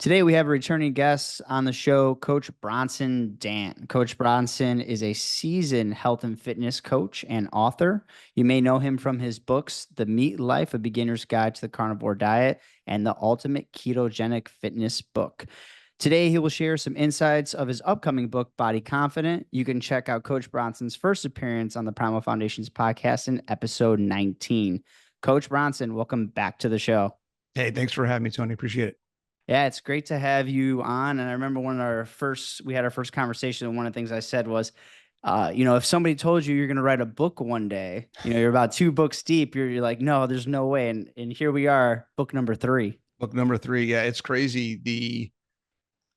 Today, we have a returning guest on the show, Coach Bronson Dant. Coach Bronson is a seasoned health and fitness coach and author. You may know him from his books, The Meat Life, A Beginner's Guide to the Carnivore Diet, and The Ultimate Ketogenic Fitness Book. Today, he will share some insights of his upcoming book, Body Confident. You can check out Coach Bronson's first appearance on the Primal Foundation's podcast in episode 19. Coach Bronson, welcome back to the show. Hey, thanks for having me, Tony. Appreciate it. Yeah, it's great to have you on. And I remember we had our first conversation, and one of the things I said was, if somebody told you you're going to write a book one day, you're about two books deep, you're like, no, there's no way. And here we are, book number 3. Book number 3. Yeah, it's crazy.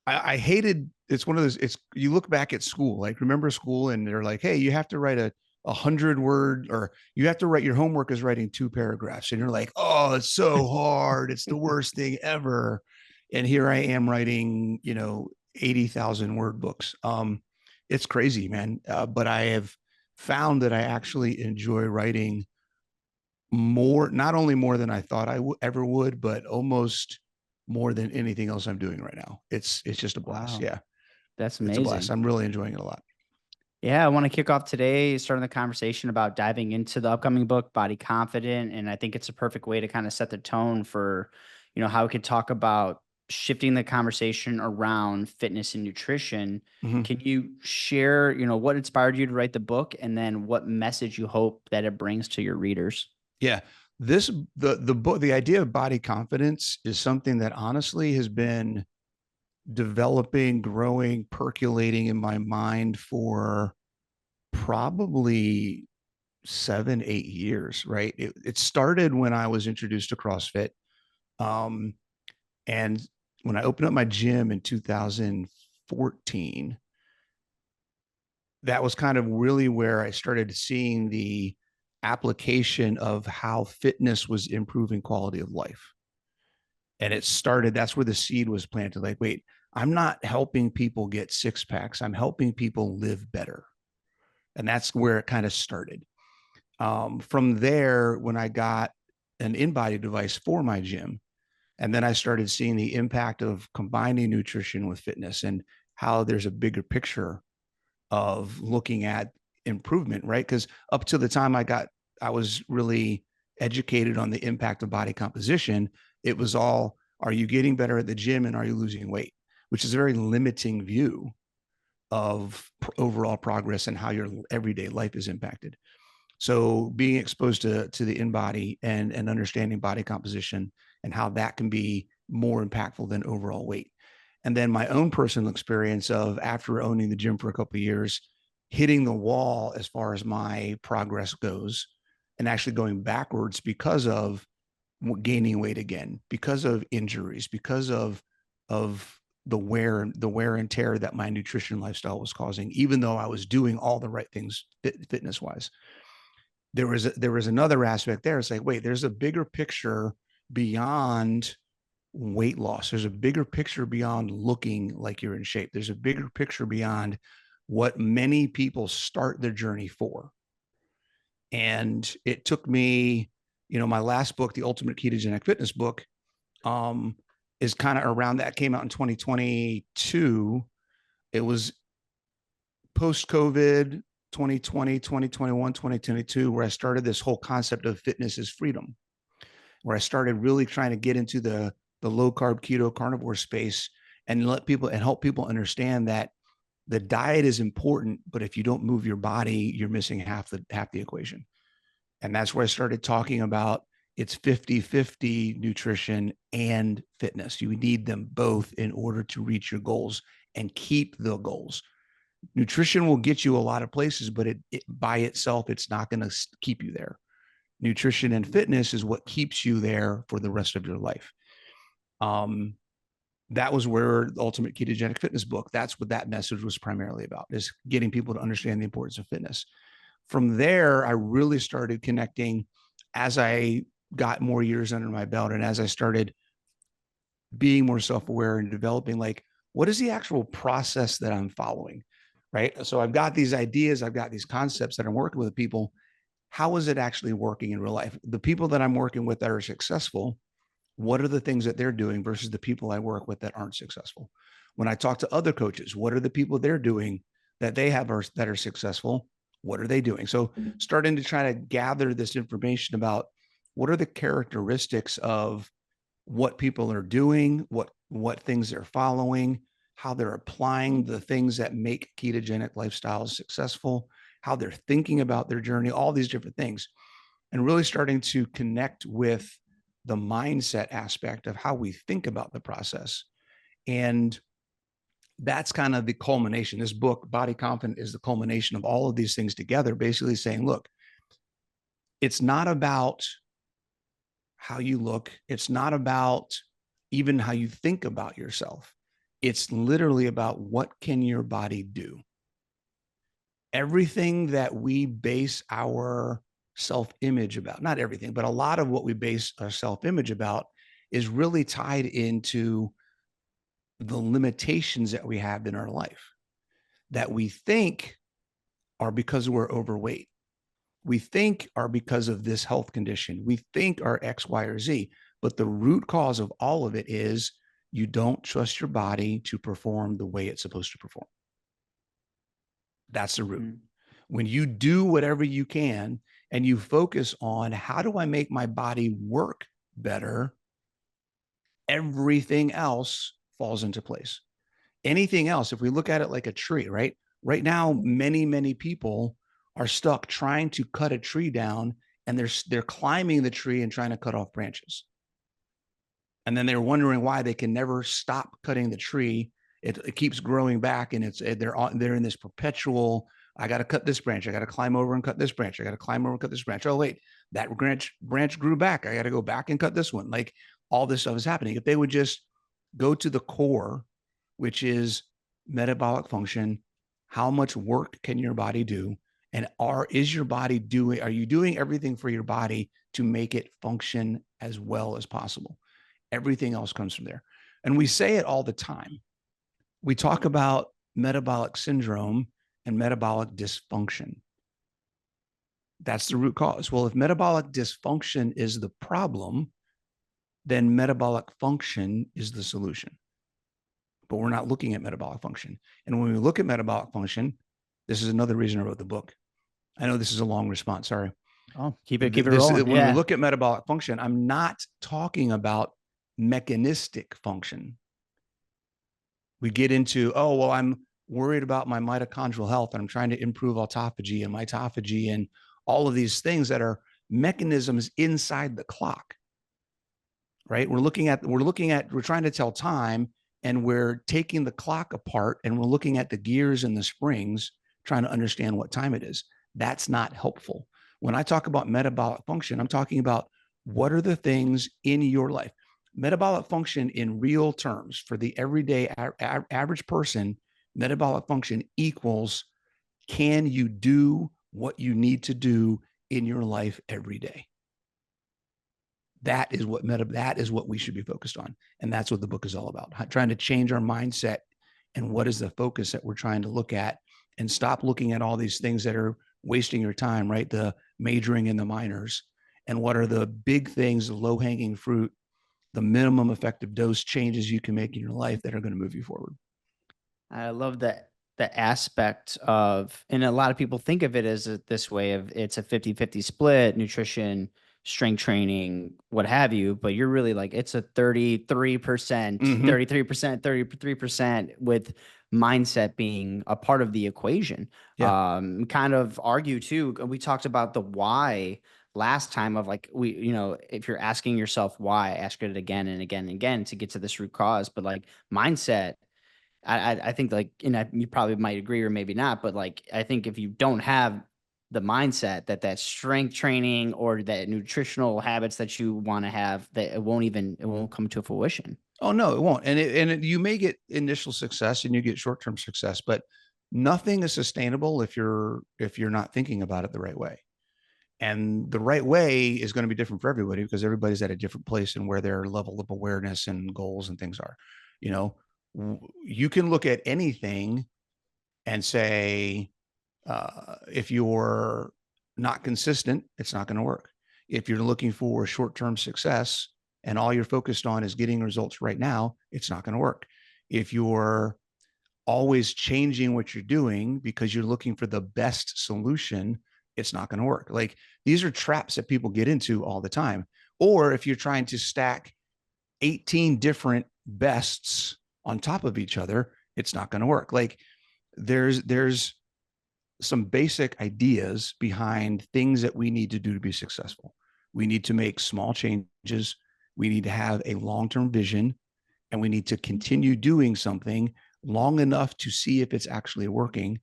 I hated it's one of those, it's you look back at school, like remember school, and they're like, hey, you have to write a 100-word, or you have to write your homework is writing 2 paragraphs. And you're like, oh, it's so hard. It's the worst thing ever. And here I am writing, 80,000 word books. It's crazy, man. But I have found that I actually enjoy writing more, not only more than I thought I ever would, but almost more than anything else I'm doing right now. It's just a blast. Wow, Yeah, that's it's a blast. amazing. I'm really enjoying it a lot. Yeah, I want to kick off today, starting the conversation about diving into the upcoming book, Body Confident. And I think it's a perfect way to kind of set the tone for, how we could talk about shifting the conversation around fitness and nutrition. Mhm. Can you share, what inspired you to write the book and then what message you hope that it brings to your readers? Yeah, the book, the idea of body confidence is something that honestly has been developing, growing, percolating in my mind for probably 7, 8 years. Right. It started when I was introduced to CrossFit. Um, and when I opened up my gym in 2014, that was kind of really where I started seeing the application of how fitness was improving quality of life. And it started, that's where the seed was planted. Like, wait, I'm not helping people get 6 packs. I'm helping people live better. And that's where it kind of started. From there, when I got an in-body device for my gym, and then I started seeing the impact of combining nutrition with fitness and how there's a bigger picture of looking at improvement, right? Because up to the time I was really educated on the impact of body composition. It was all, are you getting better at the gym and are you losing weight? Which is a very limiting view of overall progress and how your everyday life is impacted. So being exposed to the in body and understanding body composition and how that can be more impactful than overall weight. And then my own personal experience of, after owning the gym for a couple of years, hitting the wall as far as my progress goes, and actually going backwards because of gaining weight again, because of injuries, because of the wear and tear that my nutrition lifestyle was causing, even though I was doing all the right things fitness wise. There was another aspect there. It's like, wait, there's a bigger picture beyond weight loss. There's a bigger picture beyond looking like you're in shape. There's a bigger picture beyond what many people start their journey for. And it took me, my last book, the Ultimate Ketogenic Fitness Book, um, is kind of around that, came out in 2022. It was post COVID, 2020, 2021, 2022, where I started this whole concept of fitness is freedom, where I started really trying to get into the low carb keto carnivore space and let people and help people understand that the diet is important, but if you don't move your body, you're missing half the equation. And that's where I started talking about it's 50-50 nutrition and fitness. You need them both in order to reach your goals and keep the goals. Nutrition will get you a lot of places, but it by itself, it's not going to keep you there. Nutrition and fitness is what keeps you there for the rest of your life. Um, that was where the Ultimate Ketogenic Fitness Book, that's what that message was primarily about, is getting people to understand the importance of fitness. From there, I really started connecting as I got more years under my belt and as I started being more self-aware and developing, like, what is the actual process that I'm following? Right. So I've got these ideas, I've got these concepts that I'm working with people. How is it actually working in real life? The people that I'm working with that are successful what are the things that they're doing versus the people I work with that aren't successful? When I talk to other coaches, what are the people they're doing that they have that are successful? What are they doing? So starting to try to gather this information about what are the characteristics of what people are doing, what things they're following, how they're applying the things that make ketogenic lifestyles successful, how they're thinking about their journey, all these different things, and really starting to connect with the mindset aspect of how we think about the process. And that's kind of the culmination. This book, Body Confident, is the culmination of all of these things together, basically saying, look, it's not about how you look. It's not about even how you think about yourself. It's literally about what can your body do. Everything that we base our self-image about, not everything, but a lot of what we base our self-image about is really tied into the limitations that we have in our life that we think are because we're overweight. We think are because of this health condition. We think are X, Y, or Z. But the root cause of all of it is you don't trust your body to perform the way it's supposed to perform. That's the root. Mm-hmm. When you do whatever you can and you focus on how do I make my body work better, everything else falls into place. Anything else, if we look at it like a tree, right? Right now, many people are stuck trying to cut a tree down, and they're climbing the tree and trying to cut off branches. And then they're wondering why they can never stop cutting the tree. It keeps growing back, and they're in this perpetual, I got to cut this branch. I got to climb over and cut this branch. I got to climb over and cut this branch. Oh, wait, that branch grew back. I got to go back and cut this one. Like all this stuff is happening. If they would just go to the core, which is metabolic function, how much work can your body do? And are you doing everything for your body to make it function as well as possible? Everything else comes from there. And we say it all the time. We talk about metabolic syndrome and metabolic dysfunction. That's the root cause. Well, if metabolic dysfunction is the problem, then metabolic function is the solution. But we're not looking at metabolic function. And when we look at metabolic function, this is another reason I wrote the book. I know this is a long response. Sorry. Oh, keep it rolling. When we look at metabolic function, I'm not talking about mechanistic function. We get into, oh, well, I'm worried about my mitochondrial health and I'm trying to improve autophagy and mitophagy and all of these things that are mechanisms inside the clock, right? We're trying to tell time, and we're taking the clock apart and we're looking at the gears and the springs, trying to understand what time it is. That's not helpful. When I talk about metabolic function, I'm talking about what are the things in your life. Metabolic function in real terms for the everyday average person, metabolic function equals, can you do what you need to do in your life every day? That is what we should be focused on. And that's what the book is all about. Trying to change our mindset and what is the focus that we're trying to look at, and stop looking at all these things that are wasting your time, right? The majoring in the minors, and what are the big things, the low hanging fruit, the minimum effective dose changes you can make in your life that are going to move you forward. I love that the aspect of, and a lot of people think of it as this way of it's a 50-50 split, nutrition, strength training, what have you, but you're really like, it's a 33%, 33%, 33%, with mindset being a part of the equation. Yeah. Kind of argue too. We talked about the why last time of like, if you're asking yourself why, ask it again and again and again to get to this root cause. But like mindset, I think like, and you probably might agree or maybe not, but like, I think if you don't have the mindset that strength training or that nutritional habits that you want to have, that it won't come to fruition. Oh no, it won't. And you may get initial success and you get short-term success, but nothing is sustainable if you're not thinking about it the right way. And the right way is going to be different for everybody because everybody's at a different place in where their level of awareness and goals and things are. You can look at anything and say, if you're not consistent, it's not going to work. If you're looking for short-term success, and all you're focused on is getting results right now, it's not going to work. If you're always changing what you're doing because you're looking for the best solution, it's not going to work. Like, these are traps that people get into all the time. Or if you're trying to stack 18 different bests on top of each other, it's not going to work. Like, there's some basic ideas behind things that we need to do to be successful. We need to make small changes. We need to have a long-term vision, and we need to continue doing something long enough to see if it's actually working.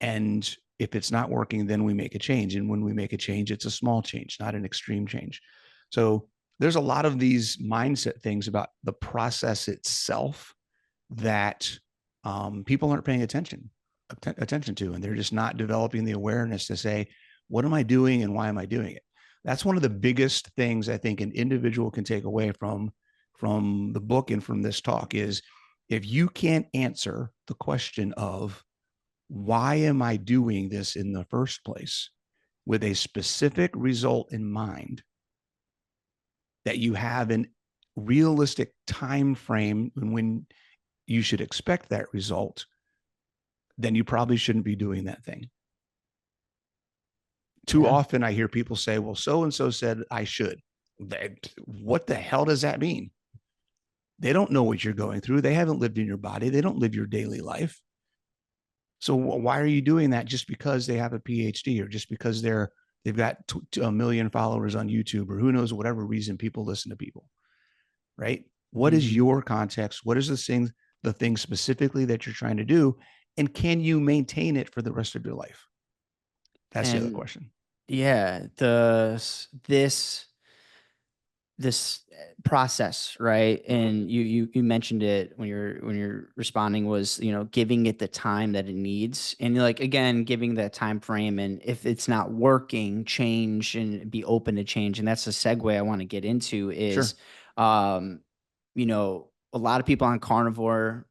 And if it's not working, then we make a change. And when we make a change, it's a small change, not an extreme change. So there's a lot of these mindset things about the process itself that people aren't paying attention to, and they're just not developing the awareness to say, what am I doing and why am I doing it? That's one of the biggest things I think an individual can take away from the book and from this talk is, if you can't answer the question of why am I doing this in the first place with a specific result in mind, that you have an realistic time frame when you should expect that result, then you probably shouldn't be doing that thing. Too often I hear people say, well, so-and-so said I should. What the hell does that mean? They don't know what you're going through. They haven't lived in your body. They don't live your daily life. So why are you doing that just because they have a PhD, or just because they've got a million followers on YouTube, or who knows, whatever reason people listen to people, right? What is your context? What is the thing specifically that you're trying to do? And can you maintain it for the rest of your life? That's the other question. Yeah, this process, right? And you mentioned it when you're responding, was, giving it the time that it needs, and like, again, giving that time frame, and if it's not working, change and be open to change. And that's a segue I want to get into is, um, a lot of people on carnivore,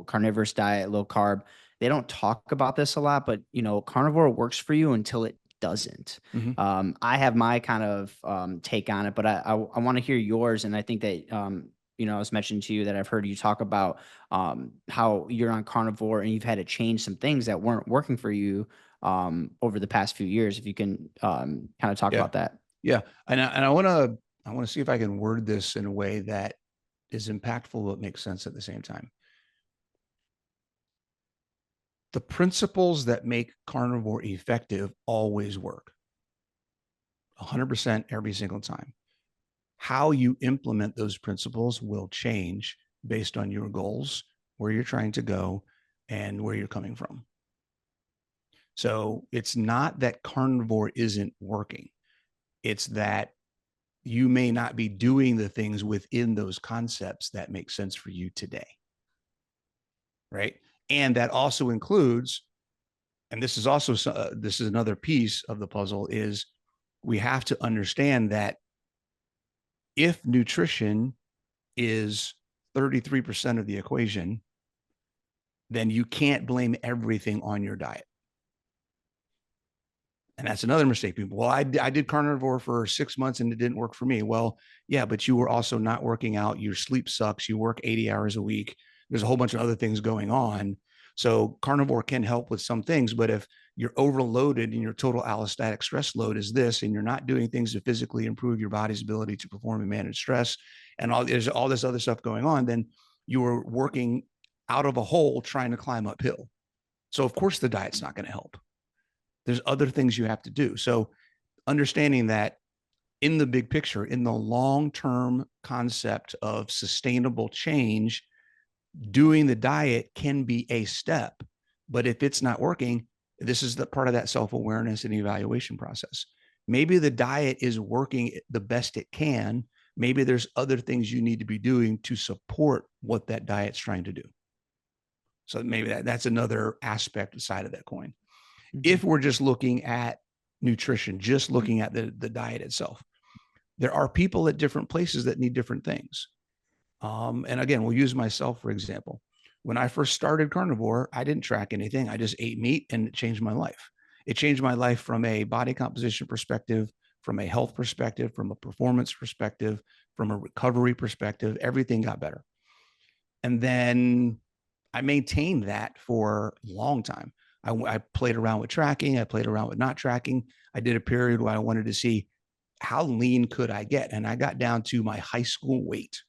carnivorous diet, low carb, they don't talk about this a lot, but carnivore works for you until it doesn't. I have my kind of take on it, but I want to hear yours. And I think that, I was mentioning to you that I've heard you talk about how you're on carnivore and you've had to change some things that weren't working for you over the past few years. If you can kind of talk about that. Yeah. And I want to see if I can word this in a way that is impactful but makes sense at the same time. The principles that make carnivore effective always work 100% every single time. How you implement those principles will change based on your goals, where you're trying to go, and where you're coming from. So it's not that carnivore isn't working. It's that you may not be doing the things within those concepts that make sense for you today. Right. And that also includes, and this is also, this is another piece of the puzzle, is we have to understand that if nutrition is 33% of the equation, then you can't blame everything on your diet. And that's another mistake. People, well, I did carnivore for 6 months and it didn't work for me. Well, yeah, but you were also not working out. Your sleep sucks. You work 80 hours a week. There's a whole bunch of other things going on. So carnivore can help with some things, but if you're overloaded and your total allostatic stress load is this, and you're not doing things to physically improve your body's ability to perform and manage stress, and there's all this other stuff going on, then you are working out of a hole trying to climb uphill. So of course the diet's not going to help. There's other things you have to do. So understanding that in the big picture, in the long-term concept of sustainable change, doing the diet can be a step. But if it's not working, this is the part of that self-awareness and evaluation process. Maybe the diet is working the best it can. Maybe there's other things you need to be doing to support what that diet's trying to do. So maybe that's another aspect side of that coin. If we're just looking at nutrition, just looking at the diet itself, there are people at different places that need different things. And again, we'll use myself, for example. When I first started carnivore, I didn't track anything. I just ate meat, and it changed my life. It changed my life from a body composition perspective, from a health perspective, from a performance perspective, from a recovery perspective. Everything got better. And then I maintained that for a long time. I played around with tracking. I played around with not tracking. I did a period where I wanted to see how lean could I get. And I got down to my high school weight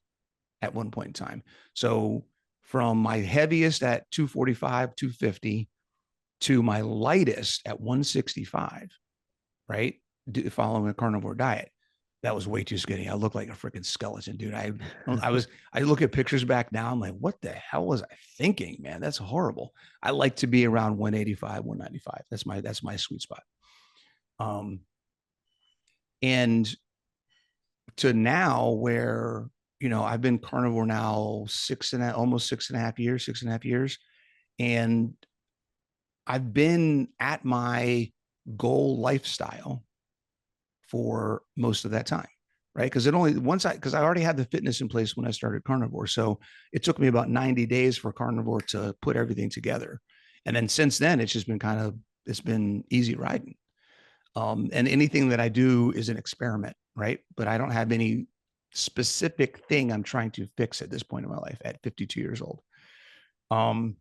at one point in time. So from my heaviest at 245, 250 to my lightest at 165, right? Following a carnivore diet. That was way too skinny. I looked like a freaking skeleton, dude. I look at pictures back now. I'm like, what the hell was I thinking, man? That's horrible. I like to be around 185, 195. That's my sweet spot. Um, and to now where, I've been carnivore now almost 6.5 years, 6.5 years. And I've been at my goal lifestyle for most of that time, right? Because because I already had the fitness in place when I started carnivore. So it took me about 90 days for carnivore to put everything together. And then since then, it's been easy riding. And anything that I do is an experiment, right? But I don't have any specific thing I'm trying to fix at this point in my life at 52 years old. Um,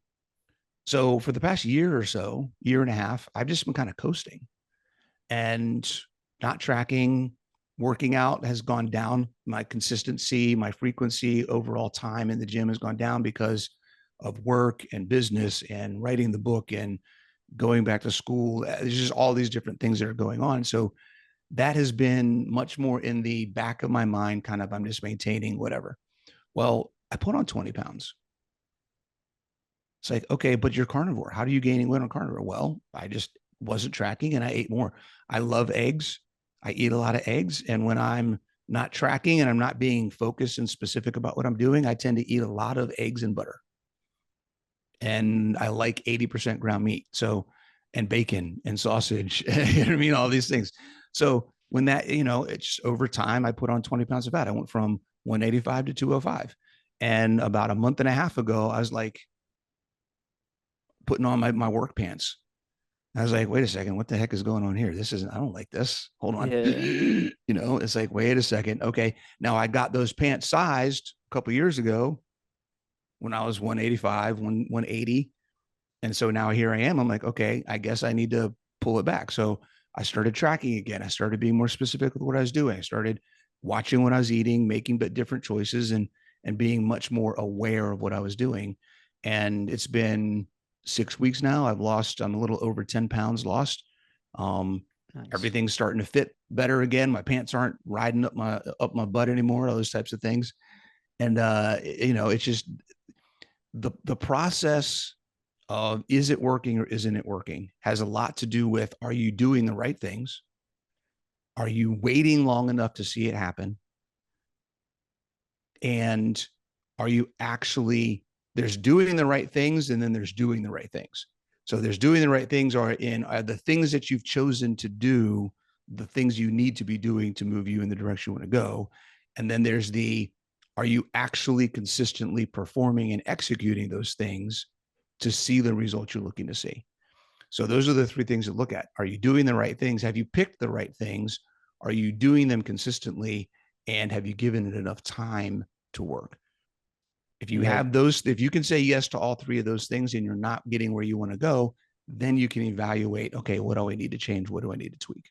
so for the past year or so, year and a half, I've just been kind of coasting and not tracking. Working out has gone down. My consistency, my frequency, overall time in the gym has gone down because of work and business and writing the book and going back to school. There's just all these different things that are going on. So that has been much more in the back of my mind, kind of, I'm just maintaining whatever. Well, I put on 20 pounds. It's like, okay, but you're carnivore. How do you gaining weight on carnivore? Well, I just wasn't tracking and I ate more. I love eggs. I eat a lot of eggs. And when I'm not tracking and I'm not being focused and specific about what I'm doing, I tend to eat a lot of eggs and butter. And I like 80% ground meat. So, and bacon and sausage, you know what I mean? All these things. So when that, it's over time, I put on 20 pounds of fat. I went from 185 to 205. And about a month and a half ago, I was like putting on my work pants. I was like, wait a second, what the heck is going on here? I don't like this. Hold on. Yeah. It's like, wait a second. Okay. Now I got those pants sized a couple years ago when I was 185, 180. And so now here I am. I'm like, okay, I guess I need to pull it back. So I started tracking again. I started being more specific with what I was doing. I started watching what I was eating, making but different choices and being much more aware of what I was doing. And it's been 6 weeks now. I'm a little over 10 pounds lost. Um, Nice. Everything's starting to fit better again. My pants aren't riding up my butt anymore, all those types of things. And it's just the process of is it working or isn't it working has a lot to do with, are you doing the right things? Are you waiting long enough to see it happen? And are you actually, there's doing the right things and then there's doing the right things. So there's doing the right things are the things that you've chosen to do, the things you need to be doing to move you in the direction you want to go. And then there's are you actually consistently performing and executing those things to see the results you're looking to see? So those are the three things to look at. Are you doing the right things? Have you picked the right things? Are you doing them consistently? And have you given it enough time to work? Yeah. If you can say yes to all three of those things and you're not getting where you want to go, then you can evaluate, okay, what do I need to change? What do I need to tweak?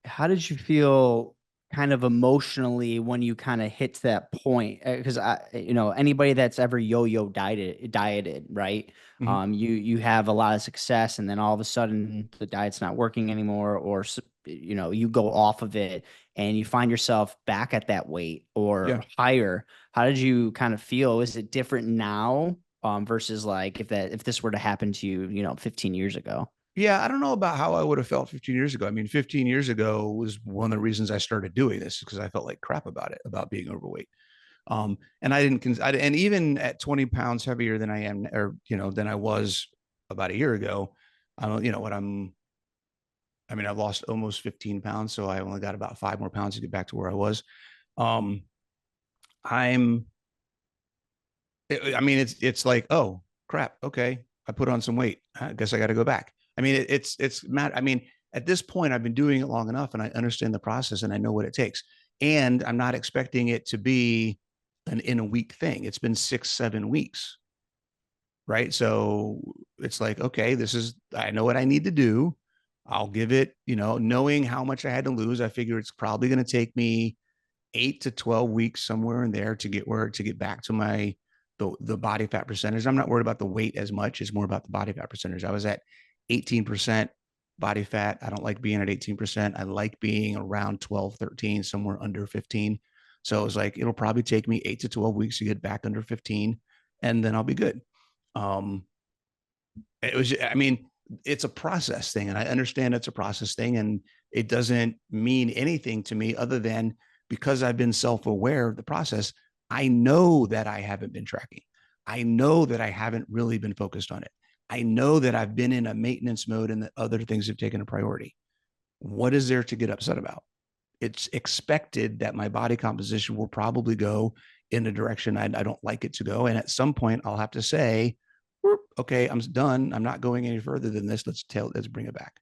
How did you feel kind of emotionally when you kind of hit that point? Because anybody that's ever yo-yo dieted, right? Mm-hmm. You have a lot of success, and then all of a sudden the diet's not working anymore, or you go off of it, and you find yourself back at that weight or Yeah. higher. How did you kind of feel? Is it different now, versus like if this were to happen to you, 15 years ago? Yeah, I don't know about how I would have felt 15 years ago. I mean, 15 years ago was one of the reasons I started doing this because I felt like crap about it, about being overweight. And and even at 20 pounds heavier than I am, or, than I was about a year ago, I don't, I've lost almost 15 pounds. So I only got about 5 more pounds to get back to where I was. Um, I'm, I mean, it's like, oh crap. Okay. I put on some weight. I guess I got to go back. I mean, it's mad. I mean, at this point, I've been doing it long enough and I understand the process and I know what it takes. And I'm not expecting it to be an in a week thing. It's been 6, 7 weeks. Right. So it's like, okay, I know what I need to do. I'll give it, knowing how much I had to lose. I figure it's probably going to take me 8 to 12 weeks, somewhere in there, to get back to the body fat percentage. I'm not worried about the weight as much. It's more about the body fat percentage. I was at 18% body fat. I don't like being at 18%. I like being around 12, 13, somewhere under 15. So it was like, it'll probably take me 8 to 12 weeks to get back under 15, and then I'll be good. Um, I mean, it's a process thing, and I understand it's a process thing, and it doesn't mean anything to me other than, because I've been self-aware of the process, I know that I haven't been tracking. I know that I haven't really been focused on it. I know that I've been in a maintenance mode and that other things have taken a priority. What is there to get upset about? It's expected that my body composition will probably go in a direction I don't like it to go. And at some point, I'll have to say, okay, I'm done. I'm not going any further than this. Let's bring it back.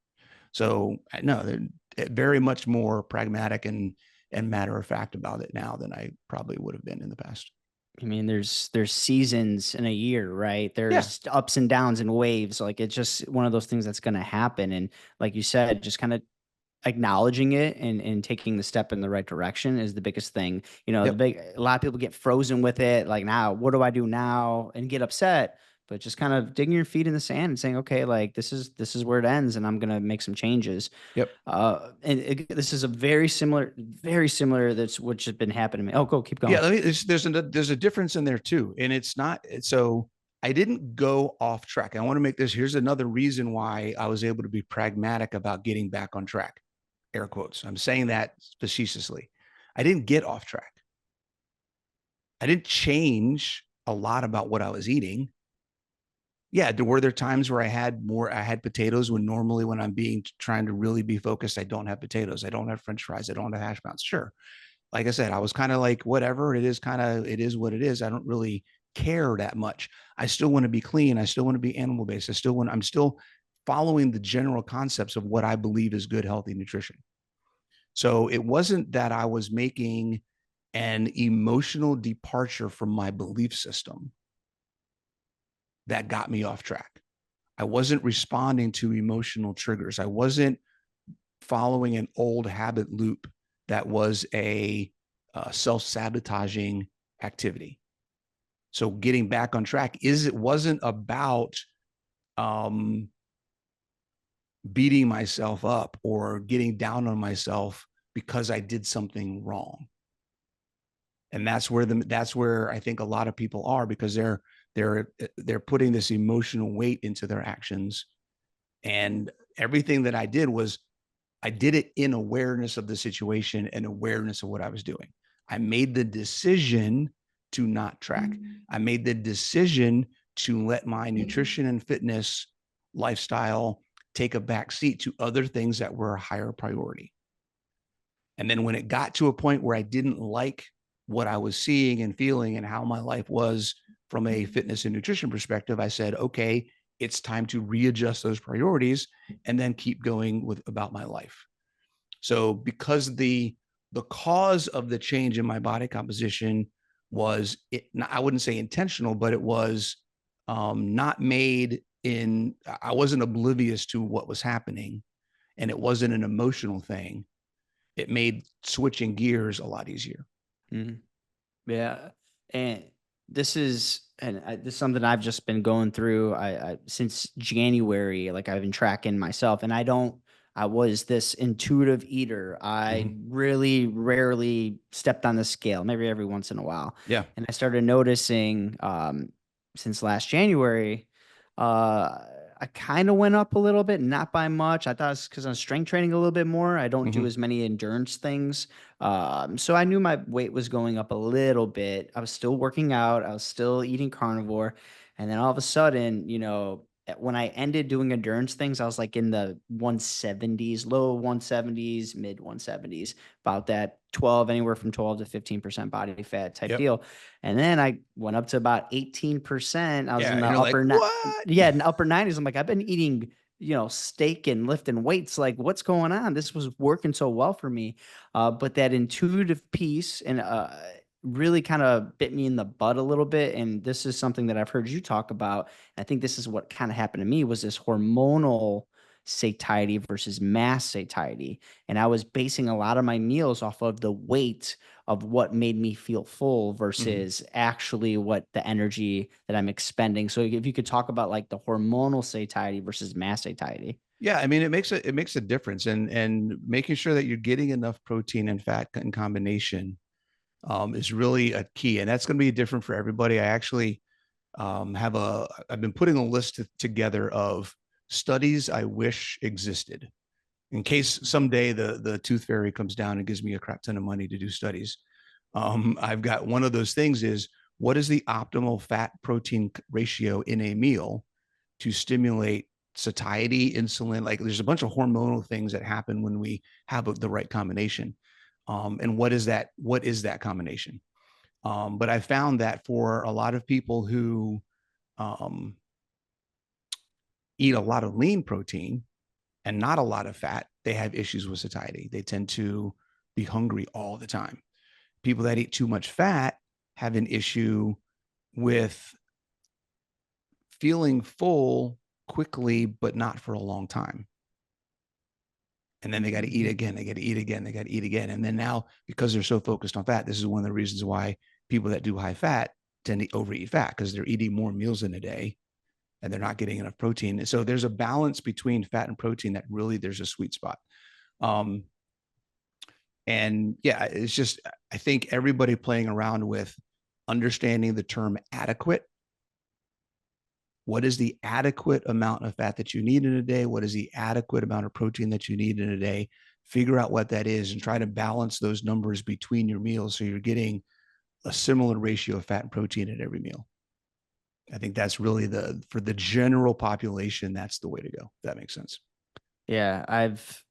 So no, they're very much more pragmatic and matter of fact about it now than I probably would have been in the past. I mean, there's seasons in a year, right? Yeah. There's ups and downs and waves. Like it's just one of those things that's going to happen. And like you said, just kind of acknowledging it and taking the step in the right direction is the biggest thing. Yep. A lot of people get frozen with it. Like, now, what do I do now? And get upset. But just kind of digging your feet in the sand and saying, okay, like this is where it ends, and I'm gonna make some changes. Yep. This is a very similar. That's what's been happening to me. Oh, go, keep Yeah. going. There's a difference in there too, and it's not so. I didn't go off track. I want to make this. Here's another reason why I was able to be pragmatic about getting back on track. Air quotes. I'm saying that facetiously. I didn't get off track. I didn't change a lot about what I was eating. Yeah, there times where I had potatoes, when normally, when I'm being trying to really be focused, I don't have potatoes. I don't have French fries. I don't have hash browns. Sure. Like I said, I was kind of like, whatever, it is what it is. I don't really care that much. I still want to be clean. I still want to be animal based. I'm still following the general concepts of what I believe is good, healthy nutrition. So it wasn't that I was making an emotional departure from my belief system that got me off track. I wasn't responding to emotional triggers. I wasn't following an old habit loop that was a self-sabotaging activity. So getting back on track it wasn't about um, beating myself up or getting down on myself because I did something wrong. And that's where I think a lot of people are, because they're putting this emotional weight into their actions. And everything that I did was, I did it in awareness of the situation and awareness of what I was doing. I made the decision to not track. I made the decision to let my nutrition and fitness lifestyle take a back seat to other things that were a higher priority. And then when it got to a point where I didn't like what I was seeing and feeling and how my life was from a fitness and nutrition perspective, I said, okay, it's time to readjust those priorities and then keep going about my life. So because the cause of the change in my body composition was, I wouldn't say intentional, but it was not made in, I wasn't oblivious to what was happening, and it wasn't an emotional thing. It made switching gears a lot easier. Mhm. Yeah, and this is something I've just been going through. I since January, like I've been tracking myself, and I was this intuitive eater. I Mm-hmm. really rarely stepped on the scale, maybe every once in a while, Yeah. and I started noticing since last January, uh, I kind of went up a little bit, not by much. I thought it's because I'm strength training a little bit more. I don't do Mm-hmm. as many endurance things. So I knew my weight was going up a little bit. I was still working out. I was still eating carnivore. And then all of a sudden, when I ended doing endurance things, I was like in the 170s, low 170s, mid 170s, about that 12, anywhere from 12 to 15% body fat type Yep. deal. And then I went up to about 18%. I was Yeah. in And the you're like, upper, what? yeah, in the upper 90s. I'm like, I've been eating steak and lifting weights. Like, what's going on? This was working so well for me. But that intuitive piece and really kind of bit me in the butt a little bit. And this is something that I've heard you talk about. I think this is what kind of happened to me was this hormonal satiety versus mass satiety. And I was basing a lot of my meals off of the weight of what made me feel full Mhm. versus actually what the energy that I'm expending. So if you could talk about like the hormonal satiety versus mass satiety. Yeah, I mean, it makes a difference, and making sure that you're getting enough protein and fat in combination is really a key, and that's going to be different for everybody. I actually I've been putting a list together of studies I wish existed in case someday the tooth fairy comes down and gives me a crap ton of money to do studies. I've got one of those things is what is the optimal fat protein ratio in a meal to stimulate satiety, insulin. Like there's a bunch of hormonal things that happen when we have the right combination. And what is that? What is that combination? But I found that for a lot of people who um, eat a lot of lean protein and not a lot of fat, they have issues with satiety. They tend to be hungry all the time. People that eat too much fat have an issue with feeling full quickly, but not for a long time. And then they got to eat again. They got to eat again. They got to eat again. And then now, because they're so focused on fat, this is one of the reasons why people that do high fat tend to overeat fat because they're eating more meals in a day and they're not getting enough protein. And so there's a balance between fat and protein that really there's a sweet spot. Um, and yeah, it's just, I think everybody playing around with understanding the term adequate. What is the adequate amount of fat that you need in a day? What is the adequate amount of protein that you need in a day? Figure out what that is and try to balance those numbers between your meals so you're getting a similar ratio of fat and protein at every meal. I think that's really for the general population, that's the way to go. If that makes sense. Yeah, I've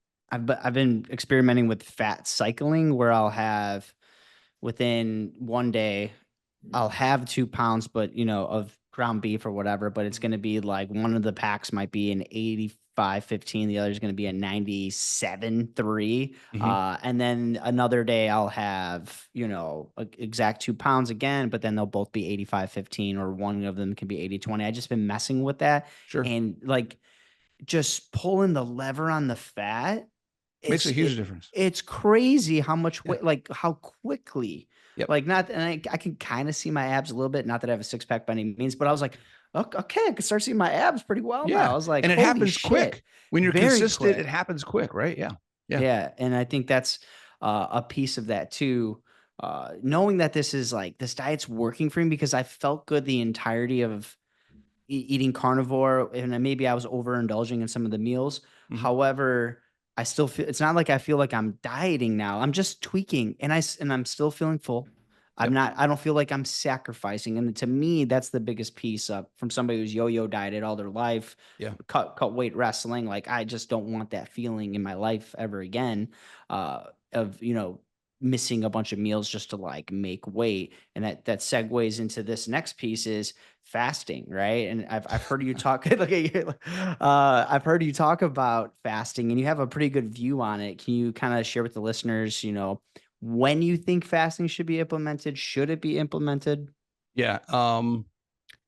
been experimenting with fat cycling where I'll have within one day I'll have 2 pounds, but of ground beef or whatever, but it's going to be like one of the packs might be an 85-15, the other is going to be a 97-3. Mm-hmm. And then another day I'll have, exact 2 pounds again, but then they'll both be 85-15, or one of them can be 80-20. I just been messing with that Sure. and like just pulling the lever on the fat. Makes It's a huge it difference. it's crazy how much Yeah. weight, like how quickly, Yep. like not, and I can kind of see my abs a little bit. Not that I have a six pack by any means, but I was like, okay, I can start seeing my abs pretty well now. Yeah. I was like, And it holy happens shit, quick. When you're very consistent, it quick. happens quick, right? Yeah. Yeah. Yeah, and I think that's a piece of that too. Knowing that this is like this diet's working for me because I felt good the entirety of eating carnivore, and then maybe I was overindulging in some of the meals. Mm-hmm. However, I still feel it's not like I feel like I'm dieting now. I'm just tweaking, and I'm still feeling full. Yep. I don't feel like I'm sacrificing. And to me, that's the biggest piece up from somebody who's yo-yo dieted all their life, Yeah. cut weight wrestling. Like I just don't want that feeling in my life ever again, of missing a bunch of meals just to like make weight. And that segues into this next piece is fasting, right? And I've heard you talk look at you, I've heard you talk about fasting and you have a pretty good view on it. Can you kind of share with the listeners, when you think fasting should be implemented? Should it be implemented? Yeah.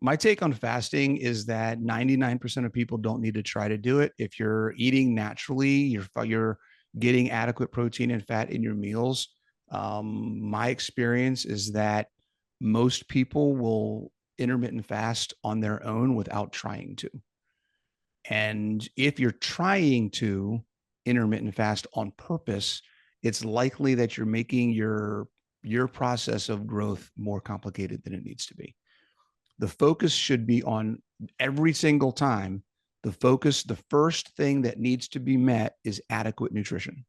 My take on fasting is that 99% of people don't need to try to do it. If you're eating naturally, you're getting adequate protein and fat in your meals. My experience is that most people will intermittent fast on their own without trying to. And if you're trying to intermittent fast on purpose, it's likely that you're making your process of growth more complicated than it needs to be. The focus should be on every single time. The first thing that needs to be met is adequate nutrition.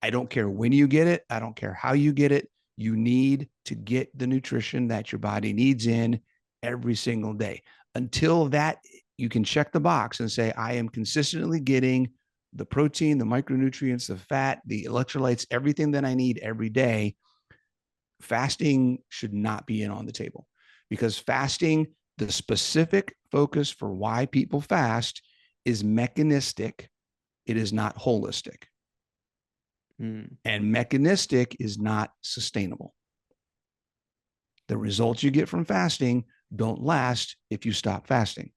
I don't care when you get it. I don't care how you get it. You need to get the nutrition that your body needs in every single day. Until that, you can check the box and say, I am consistently getting the protein, the micronutrients, the fat, the electrolytes, everything that I need every day. Fasting should not be in on the table because fasting, the specific focus for why people fast is mechanistic. It is not holistic. Mm. And mechanistic is not sustainable. The results you get from fasting don't last if you stop fasting.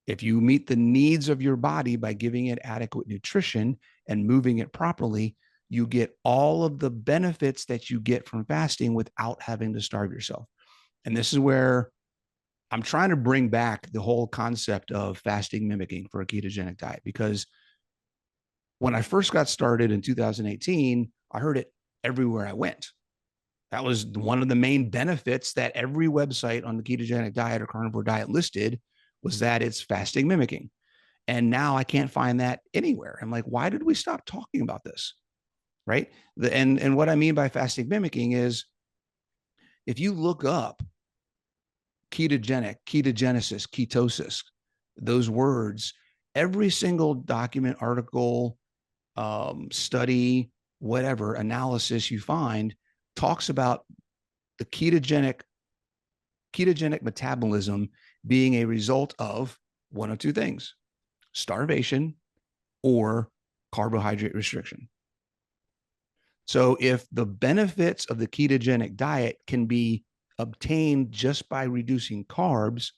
If you meet the needs of your body by giving it adequate nutrition and moving it properly, you get all of the benefits that you get from fasting without having to starve yourself. And this is where I'm trying to bring back the whole concept of fasting mimicking for a ketogenic diet, because when I first got started in 2018, I heard it everywhere I went. That was one of the main benefits that every website on the ketogenic diet or carnivore diet listed, was that it's fasting mimicking. And now I can't find that anywhere. I'm like, why did we stop talking about this? Right. And what I mean by fasting mimicking is, if you look up ketogenic, ketogenesis, ketosis, those words, every single document, article, study, whatever analysis you find talks about the ketogenic metabolism being a result of one of two things: starvation or carbohydrate restriction. So if the benefits of the ketogenic diet can be obtained just by reducing carbs,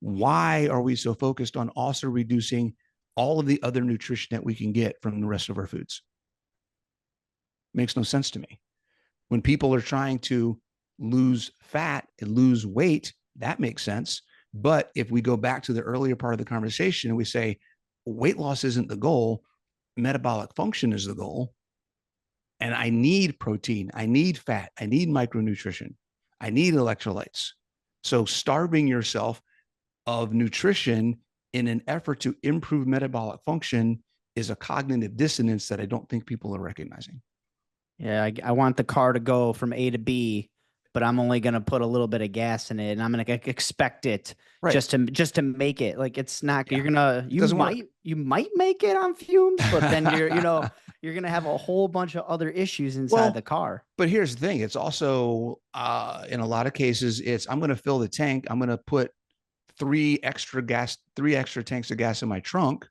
why are we so focused on also reducing all of the other nutrition that we can get from the rest of our foods? Makes no sense to me. When people are trying to lose fat and lose weight, that makes sense. But if we go back to the earlier part of the conversation and we say weight loss isn't the goal, metabolic function is the goal, and I need protein, I need fat, I need micronutrition, I need electrolytes. So starving yourself of nutrition in an effort to improve metabolic function is a cognitive dissonance that I don't think people are recognizing. Yeah, I want the car to go from A to B, but I'm only gonna put a little bit of gas in it, and I'm gonna expect it Right. just to make it. Like it's not. Yeah. It You doesn't work. might make it on fumes, but then you're gonna have a whole bunch of other issues inside the Well, car. but here's the thing. It's also, in a lot of cases, it's, I'm going to fill the tank. I'm going to put three extra tanks of gas in my trunk,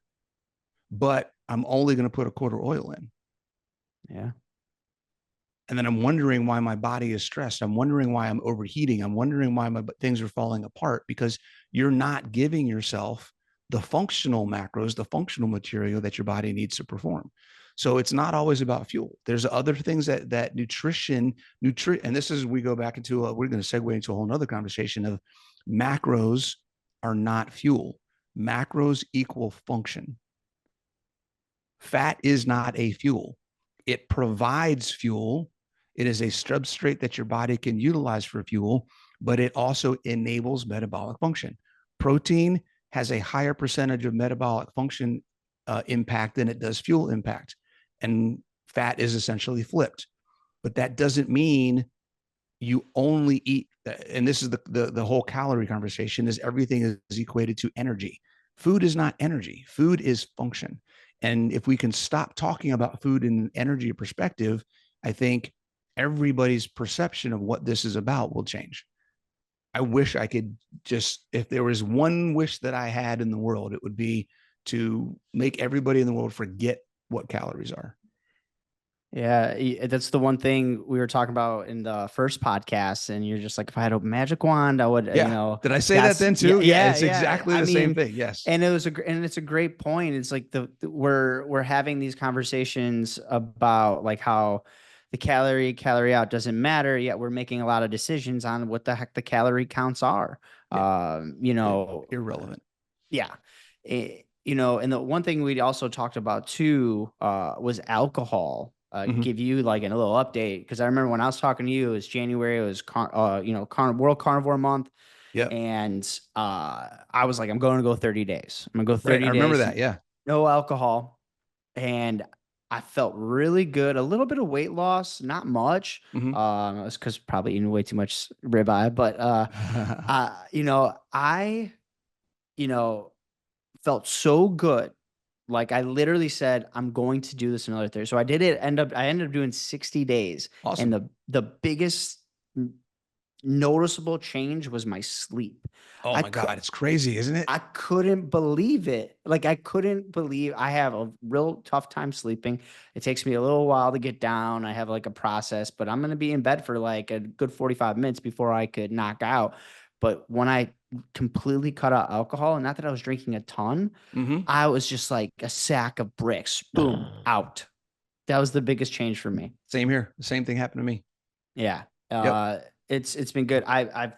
but I'm only going to put a quarter oil in. Yeah. And then I'm wondering why my body is stressed. I'm wondering why I'm overheating. I'm wondering why my things are falling apart, because you're not giving yourself the functional macros, the functional material that your body needs to perform. So it's not always about fuel. There's other things that nutrition, and this is, we go back into we're going to segue into a whole nother conversation of macros are not fuel. Macros equal function. Fat is not a fuel. It provides fuel. It is a substrate that your body can utilize for fuel, but it also enables metabolic function. Protein has a higher percentage of metabolic function impact than it does fuel impact. And fat is essentially flipped. But that doesn't mean you only eat, and this is the whole calorie conversation, is everything is equated to energy. Food is not energy. Food is function. And if we can stop talking about food in an energy perspective, I think everybody's perception of what this is about will change. I wish I could just, if there was one wish that I had in the world, it would be to make everybody in the world forget what calories are. Yeah, that's the one thing we were talking about in the first podcast, and you're just like, if I had a magic wand, I would, Yeah. Did I say that then yeah, too? Yeah, yeah, it's yeah. exactly I the same mean, thing. Yes. and and it's a great point. It's like we're having these conversations about like how the calorie out doesn't matter, yet we're making a lot of decisions on what the heck the calorie counts are. Yeah. You know, Irrelevant. yeah. And the one thing we also talked about too was alcohol. Mm-hmm. Give you like a little update because I remember when I was talking to you, it was January, it was World Carnivore Month, Yep. and I was like, I'm going to go 30 days. I'm gonna go Right. I 30 remember days, that. Yeah. no alcohol, and I felt really good. A little bit of weight loss, not much. Mm-hmm. It was because probably eating way too much ribeye, but I you know felt so good. Like I literally said, I'm going to do this another 30. So I did it. I ended up doing 60 days. And Awesome. the biggest noticeable change was my sleep. Oh I my could God, it's crazy, isn't it? I couldn't believe it. Like I couldn't believe I have a real tough time sleeping. It takes me a little while to get down. I have like a process, but I'm gonna be in bed for like a good 45 minutes before I could knock out. But when I completely cut out alcohol, and not that I was drinking a ton, Mm-hmm. I was just like a sack of bricks. Boom, out. That was the biggest change for me. Same here. The same thing happened to me. Yeah. Yep. It's been good. I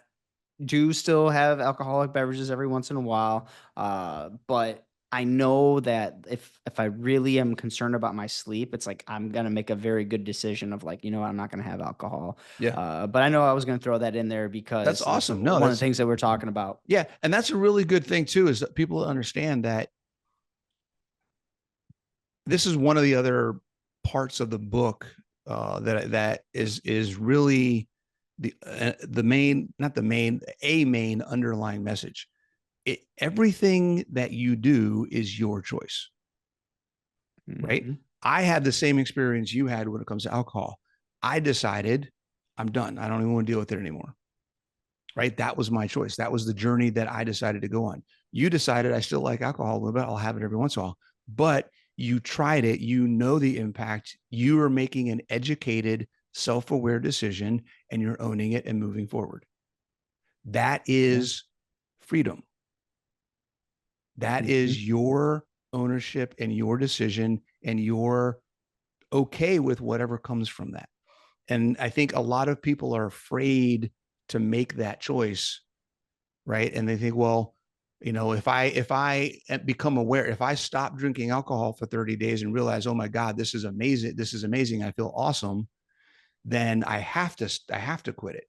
do still have alcoholic beverages every once in a while. But I know that if I really am concerned about my sleep, it's like I'm gonna make a very good decision of like, you know what, I'm not gonna have alcohol. Yeah. But I know I was gonna throw that in there That's because that's awesome. No, one of the that's things that we're talking about. yeah. And that's a really good thing too, is that people understand that this is one of the other parts of the book that is really the main, not the main, a main underlying message. Everything that you do is your choice, right? Mhm. I had the same experience you had when it comes to alcohol. I decided I'm done. I don't even want to deal with it anymore. Right? That was my choice. That was the journey that I decided to go on. You decided I still like alcohol a little bit. I'll have it every once in a while, but you tried it. You know the impact. You are making an educated, self aware decision and you're owning it and moving forward. That Yeah. is freedom. That Mhm. is your ownership and your decision, and you're okay with whatever comes from that. And I think a lot of people are afraid to make that choice, right? And they think, well, if I become aware, if I stop drinking alcohol for 30 days and realize, oh my God, this is amazing, this is amazing, I feel awesome, then I have to quit it.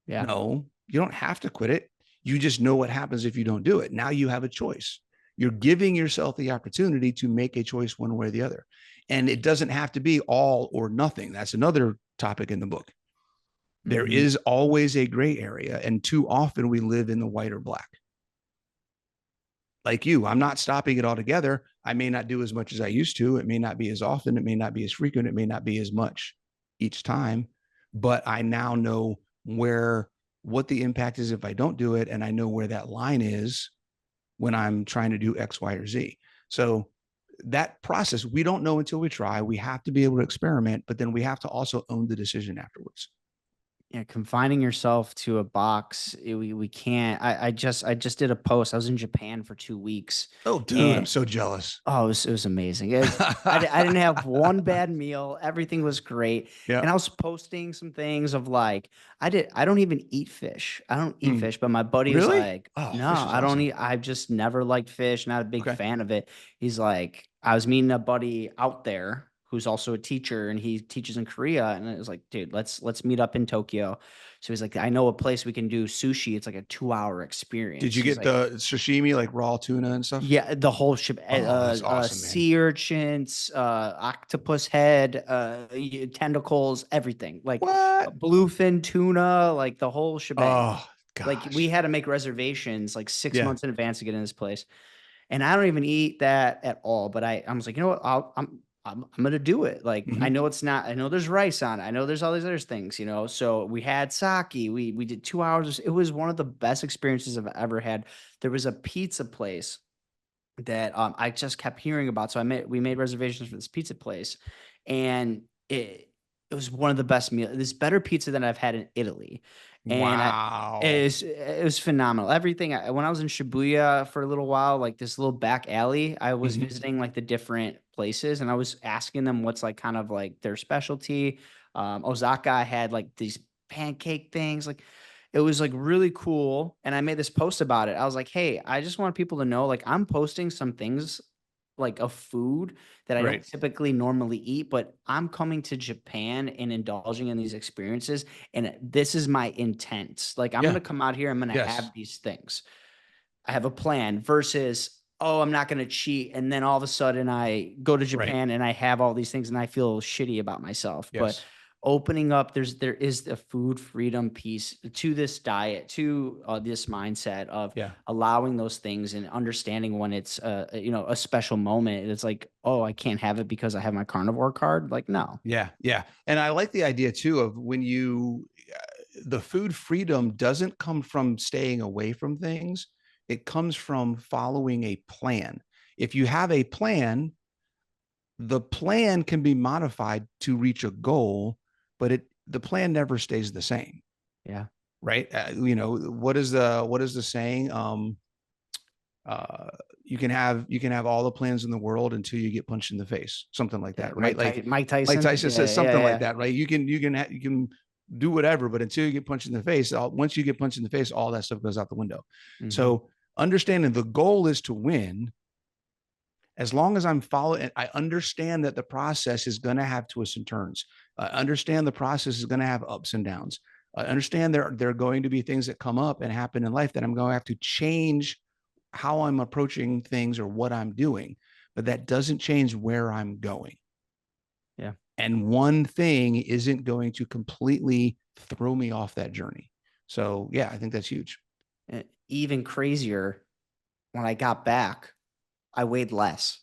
Yeah. No, you don't have to quit it. You just know what happens if you don't do it. Now you have a choice. You're giving yourself the opportunity to make a choice one way or the other. And it doesn't have to be all or nothing. That's another topic in the book. There Mhm. is always a gray area, and too often we live in the white or black. Like you, I'm not stopping it altogether. I may not do as much as I used to. It may not be as often. It may not be as frequent. It may not be as much each time. But I now know what the impact is if I don't do it. And I know where that line is when I'm trying to do X, Y, or Z. So that process, we don't know until we try. We have to be able to experiment, but then we have to also own the decision afterwards. Yeah, confining yourself to a box, we can't. I just did a post. I was in Japan for 2 weeks, Oh, dude, I'm and so jealous. oh, it was amazing. I didn't have one bad meal. Everything was great. Yeah. And I was posting some things of like, I don't even eat fish. I don't eat Mm. fish, but my buddy is Really? like, Oh, no, fish is I don't awesome. eat. I've just never liked fish, not a big Okay. fan of it. He's like, I was meeting a buddy out there who's also a teacher and he teaches in Korea. And it was like, dude, let's meet up in Tokyo. So he's like, I know a place we can do sushi. It's like a 2 hour Did experience. you He's get like, the sashimi, like raw tuna and stuff? yeah, the whole ship, Oh, that's awesome, man. sea urchins, octopus head, tentacles, everything, like What? bluefin tuna, like the whole shebang. Oh, Like we gosh. had to make reservations like six Yeah. months in advance to get in this place, and I don't even eat that at all. But I was like, you know what, I'm gonna do it. Like I Hmm. know it's not. I know there's rice on it. I know there's all these other things, you know. So we had sake. We did 2 hours. It was one of the best experiences I've ever had. There was a pizza place that I just kept hearing about. So we made reservations for this pizza place, and it was one of the best meals. This better pizza than I've had in Italy, and Wow. it was phenomenal. Everything. When I was in Shibuya for a little while, like this little back alley, I was Hmm. visiting like the different places, and I was asking them what's like kind of like their specialty. Osaka had like these pancake things, like it was like really cool. And I made this post about it. I was like, hey, I just want people to know, like, I'm posting some things like of food that I don't Right. typically normally eat, but I'm coming to Japan and indulging in these experiences. And this is my intent. Like, I'm going Yeah. to come out here, I'm going to Yes. have these things. I have a plan versus, oh, I'm not going to cheat. And then all of a sudden I go to Right. Japan and I have all these things and I feel shitty about myself. But Yes. opening up, there is a food freedom piece to this diet, to this mindset of Yeah. allowing those things and understanding when it's a special moment. It's like, oh, I can't have it because I have my carnivore card. Like, no. Yeah. Yeah. And I like the idea too of when the food freedom doesn't come from staying away from things. It comes from following a plan. If you have a plan, the plan can be modified to reach a goal, but the plan never stays the same. Yeah. Right. What is the saying? Uh, you can have all the plans in the world until you get punched in the face, something like Yeah. that. Right. Like Mike Mike Tyson. Tyson Yeah. says Yeah. something like Yeah. that. Right. You can do whatever, but until you get punched in the face, once you get punched in the face, all that stuff goes out the window. Mm-hmm. So understanding the goal is to win. As long as I'm following, I understand that the process is going to have twists and turns. I understand the process is going to have ups and downs. I understand there are going to be things that come up and happen in life that I'm going to have to change how I'm approaching things or what I'm doing, but that doesn't change where I'm going. Yeah. And one thing isn't going to completely throw me off that journey. So yeah, I think that's huge. Even crazier, when I got back, I weighed less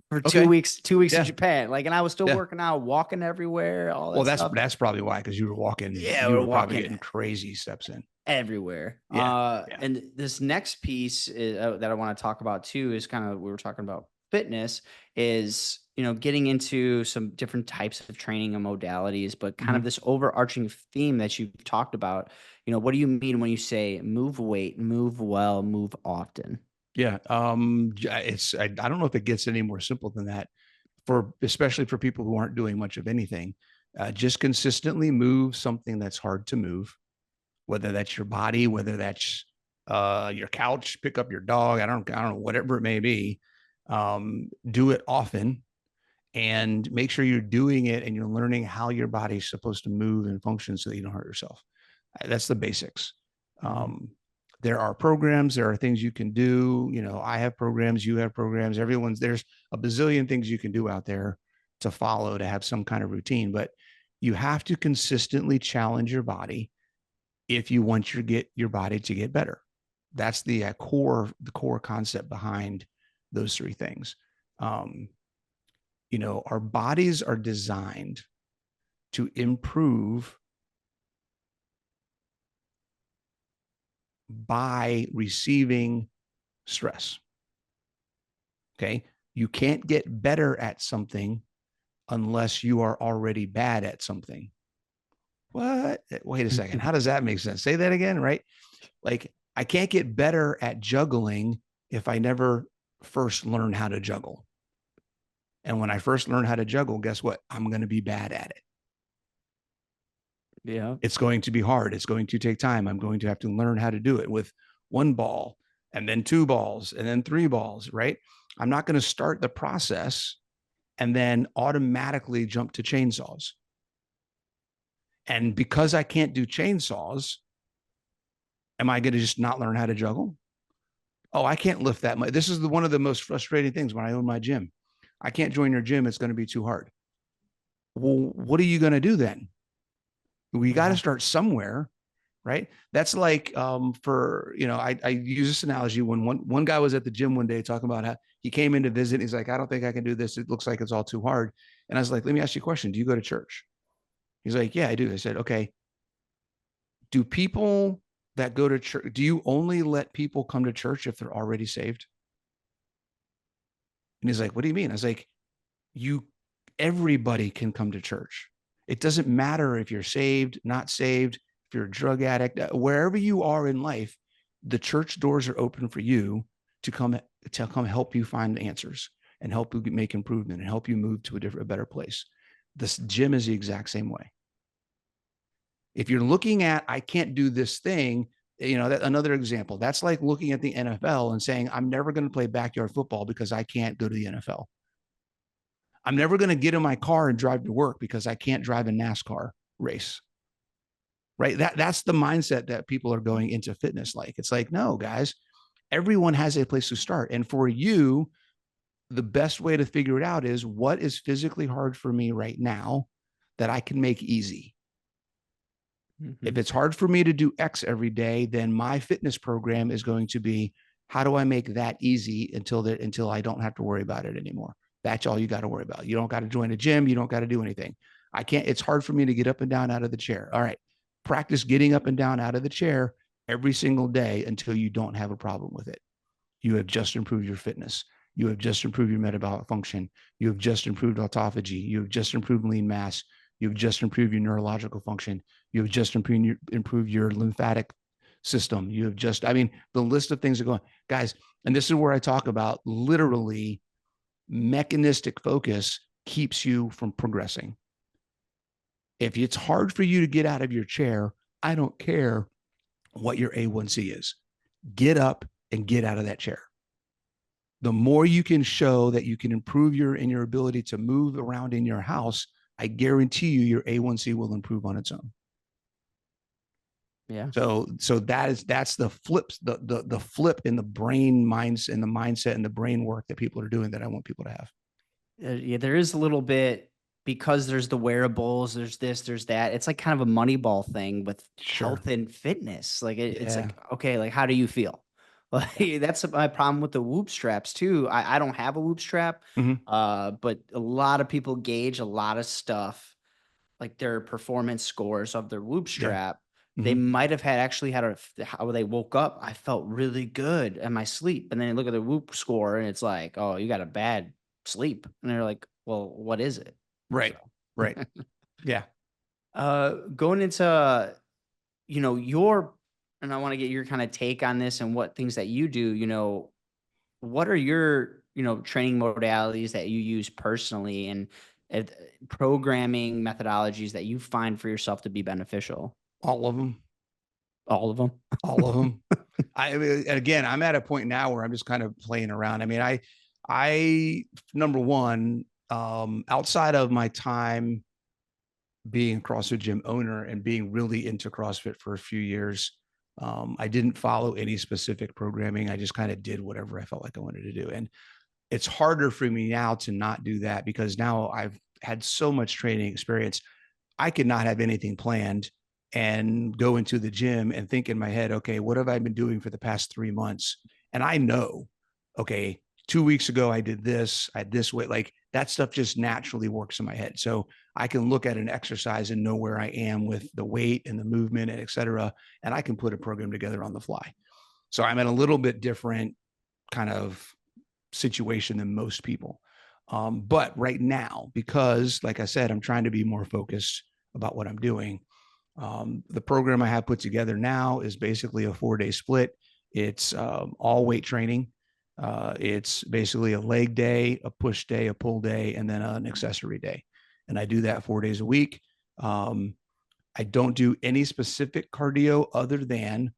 for Okay. 2 weeks in Yeah. Japan. Like, and I was still Yeah. working out, walking everywhere, all Well, that stuff. that's probably why, because Yeah, you we're were probably walking getting crazy steps in. everywhere. Yeah. Yeah. And this next piece that I want to talk about too is kind of, we were talking about fitness, is, getting into some different types of training and modalities, but kind of Mm-hmm. this overarching theme that you've talked about. What do you mean when you say move weight, move well, move often? Yeah. I don't know if it gets any more simple than that, especially for people who aren't doing much of anything. Just consistently move something that's hard to move, whether that's your body, whether that's your couch, pick up your dog. I don't know, whatever it may be. Do it often and make sure you're doing it and you're learning how your body's supposed to move and function so that you don't hurt yourself. That's the basics. Mhm. There are programs, there are things you can do. I have programs, you have programs, there's a bazillion things you can do out there to follow to have some kind of routine, but you have to consistently challenge your body if you want your body to get better. That's the core concept behind those three things. Um, our bodies are designed to improve by receiving stress. Okay. You can't get better at something unless you are already bad at something. What? Wait a second. How does that make sense? Say that again, right? Like, I can't get better at juggling if I never first learn how to juggle. And when I first learn how to juggle, guess what? I'm going to be bad at it. Yeah. It's going to be hard. It's going to take time. I'm going to have to learn how to do it with one ball and then two balls and then three balls, right? I'm not going to start the process and then automatically jump to chainsaws. And because I can't do chainsaws, am I going to just not learn how to juggle? Oh, I can't lift that much. This is one of the most frustrating things when I own my gym. I can't join your gym. It's going to be too hard. Well, what are you going to do then? We got to Yeah. start somewhere, right? That's like I use this analogy when one guy was at the gym one day talking about how he came in to visit. He's like, I don't think I can do this. It looks like it's all too hard. And I was like, let me ask you a question. Do you go to church? He's like, yeah, I do. I said, okay. Do people that go to church, do you only let people come to church if they're already saved? And he's like, what do you mean? I was like, everybody can come to church. It doesn't matter if you're saved, not saved, if you're a drug addict, wherever you are in life, the church doors are open for you to come help you find answers and help you make improvement and help you move to a better place. This gym is the exact same way. If you're looking at, I can't do this thing, that another example, that's like looking at the NFL and saying, I'm never going to play backyard football because I can't go to the NFL. I'm never going to get in my car and drive to work because I can't drive a NASCAR race. Right? That's the mindset that people are going into fitness like. It's like, no, guys, everyone has a place to start. And for you, the best way to figure it out is what is physically hard for me right now that I can make easy. Mm-hmm. If it's hard for me to do X every day, then my fitness program is going to be, how do I make that easy until I don't have to worry about it anymore? That's all you got to worry about. You don't got to join a gym. You don't got to do anything. It's hard for me to get up and down out of the chair. All right. Practice getting up and down out of the chair every single day until you don't have a problem with it. You have just improved your fitness. You have just improved your metabolic function. You have just improved autophagy. You have just improved lean mass. You have just improved your neurological function. You have just improved your lymphatic system. You have just, I mean, the list of things are going, guys. And this is where I talk about literally mechanistic focus keeps you from progressing. If it's hard for you to get out of your chair, I don't care what your A1C is. Get up and get out of that chair. The more you can show that you can improve your ability to move around in your house, I guarantee you your A1C will improve on its own. Yeah. So that's the flips, the flip in the brain minds and the mindset and the brain work that people are doing that I want people to have. Yeah, there is a little bit because there's the wearables, there's this, there's that. It's like kind of a money ball thing with Sure. health and fitness. Like it's Yeah. like, okay, like how do you feel? Yeah. Like that's my problem with the Whoop straps too. I don't have a Whoop strap, Mm-hmm. but a lot of people gauge a lot of stuff like their performance scores of their Whoop Yeah. strap. They Mm-hmm. might have had actually had how they woke up. I felt really good in my sleep, and then they look at the Whoop score, and it's like, oh, you got a bad sleep, and they're like, well, what is it? So, Right. Right. Yeah. going into your, and I want to get your kind of take on this and what things that you do. What are your training modalities that you use personally and uh, programming methodologies that you find for yourself to be beneficial? All of them. All of them. All of them. I mean, again, I'm at a point now where I'm just kind of playing around. I mean, I number one, outside of my time being a CrossFit gym owner and being really into CrossFit for a few years, I didn't follow any specific programming. I just kind of did whatever I felt like I wanted to do. And it's harder for me now to not do that because now I've had so much training experience. I could not have anything planned and go into the gym and think in my head, okay, what have I been doing for the past 3 months? And I know, okay, 2 weeks ago I did this, I had this weight. Like that stuff just naturally works in my head. So I can look at an exercise and know where I am with the weight and the movement and et cetera. And I can put a program together on the fly. So I'm in a little bit different kind of situation than most people. But right now, because like I said, I'm trying to be more focused about what I'm doing. The program I have put together now is basically a 4-day split. It's all weight training. It's basically a leg day, a push day, a pull day, and then an accessory day. And I do that 4 days a week. I don't do any specific cardio other than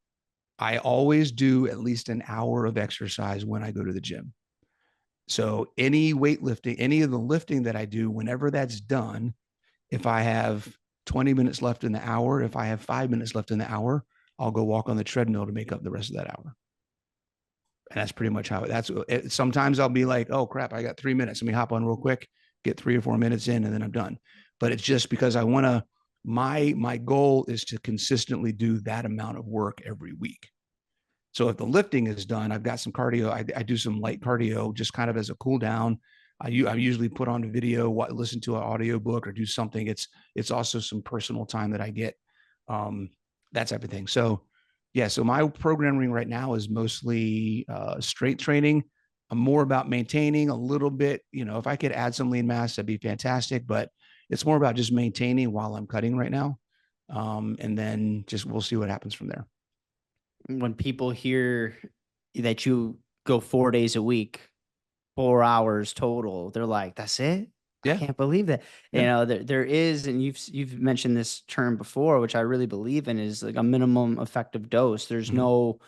I always do at least an hour of exercise when I go to the gym. So any weightlifting, any of the lifting that I do, whenever that's done, if I have 20 minutes left in the hour, if I have 5 minutes left in the hour, I'll go walk on the treadmill to make up the rest of that hour. And that's pretty much how it. Sometimes I'll be like, oh crap, I got 3 minutes. Let me hop on real quick, get 3 or 4 minutes in, and then I'm done. But it's just because I want to. My goal is to consistently do that amount of work every week. So if the lifting is done, I've got some cardio. I do some light cardio just kind of as a cool down. I usually put on a video, listen to an audio book or do something. It's also some personal time that I get, that type of thing. So yeah, so my programming right now is mostly strength training. I'm more about maintaining a little bit. If I could add some lean mass, that'd be fantastic. But it's more about just maintaining while I'm cutting right now, and then just we'll see what happens from there. When people hear that you go 4 days a week, 4 hours total, they're like, "That's it? I Yeah, can't believe that." yeah. There is, and you've mentioned this term before, which I really believe in, is like a minimum effective dose. Mm-hmm.